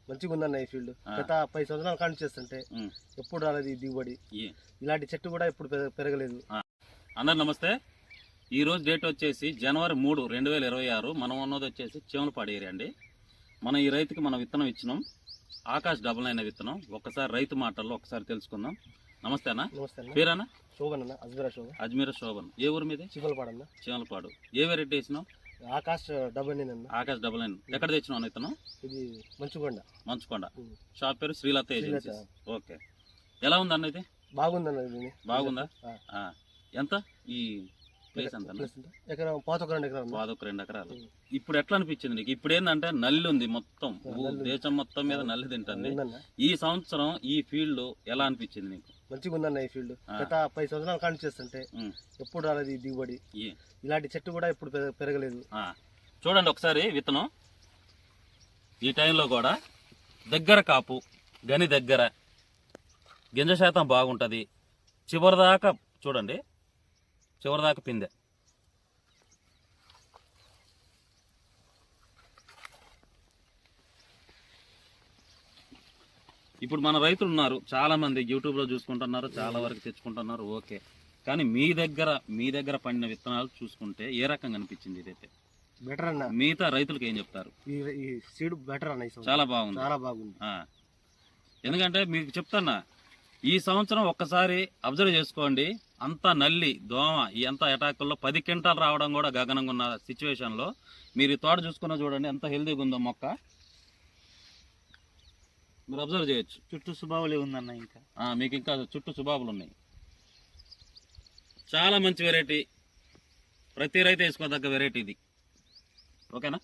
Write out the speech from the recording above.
మంచిగా ఉందన్న ఈ ఫీల్డ్. గత 10 సంవత్సరాల కాడి నుంచి చేస్తుంటే ఎప్పుడు రాలేదు ఈ దిగుబడి. ఇలాంటి చెట్టు కూడా ఎప్పుడు పెరగలేదు. అందరు నమస్తే. ఈ రోజు డేట్ వచ్చేసి జనవరి 3, 2026. మనం ఉన్నది వచ్చేసి చీమలపాడు ఏరియా అండి. మనం ఈ రైతుకి మనం విత్తనం ఇచ్చినాం, ఆకాశ్ 99 విత్తనం. ఒక్కసారి రైతు మాటల్లో ఒకసారి తెలుసుకుందాం. నమస్తే అన్న. నమస్తే అన్న. పేరన్నా? శోభన్ అన్న. అజ్మీర శోభన్. ఏ ఊరు మీది? చీమలపాడు అన్న. చీమలపాడు. ఏ వెరైటీ వేసినావు? ఆకాశ్ 99 అన్న. ఆకాశ్ 99. ఎక్కడ తెచ్చినావు విత్తనం? ఇది మంచుకొండ. షాప్ పేరు శ్రీలత ఏజెన్సీ. ఓకే. ఎలా ఉంది అన్న ఇది? బాగుందన్న. ఇది బాగుందా? ఎంత ఈ ప్లేస్? ఎంత? ఎకరం 2 ఎకరాలు. 2 ఎకరాలు. ఇప్పుడు ఎట్లా అనిపించింది నీకు? ఇప్పుడు ఏంటంటే నల్లి ఉంది మొత్తం, దేశం మొత్తం మీద నల్లి తింటుంది. ఈ సంవత్సరం ఈ ఫీల్డ్ ఎలా అనిపించింది నీకు? మంచిగా ఉందన్న ఈ ఫీల్డ్. గత 10 సంవత్సరాల కాడి నుంచి చేస్తుంటే ఎప్పుడు రాలేదు ఈ దిగుబడి. ఇలాంటి చెట్టు కూడా ఎప్పుడు పెరగలేదు. చూడండి ఒకసారి విత్తనం. ఈ టైంలో కూడా దగ్గర కాపు, గని దగ్గర, గింజ శాతం బాగుంటుంది. చివరిదాకా చూడండి, చివరిదాకా పిందె. ఇప్పుడు మన రైతులు ఉన్నారు చాలా మంది, యూట్యూబ్లో చూసుకుంటున్నారు, చాలా వరకు తెచ్చుకుంటున్నారు. ఓకే, కానీ మీ దగ్గర పండిన విత్తనాలు చూసుకుంటే ఏ రకంగా అనిపించింది? ఇదైతే బెటర్ అన్న. మిగతా రైతులకు ఏం చెప్తారు? ఈ సీడ్ బెటర్ అన్న. చాలా బాగుంది. ఎందుకంటే మీకు చెప్తానా, ఈ సంవత్సరం ఒక్కసారి అబ్జర్వ్ చేసుకోండి. అంతా నల్లి, దోమ, ఈ అంతా అటాకుల్లో 10 క్వింటాలు రావడం కూడా గగనంగా ఉన్న సిచ్యువేషన్లో మీరు తోట చూసుకున్నా చూడండి ఎంత హెల్దీగా ఉందో మొక్క. మీరు అబ్జర్వ్ చేయొచ్చు. చుట్టూ సుబాబులే ఉందన్న. ఇంకా మీకు ఇంకా చుట్టూ సుబాబులు ఉన్నాయి. చాలా మంచి వెరైటీ, ప్రతి రైతు వేసుకోదగ్గ వెరైటీ ఇది. ఓకేనా?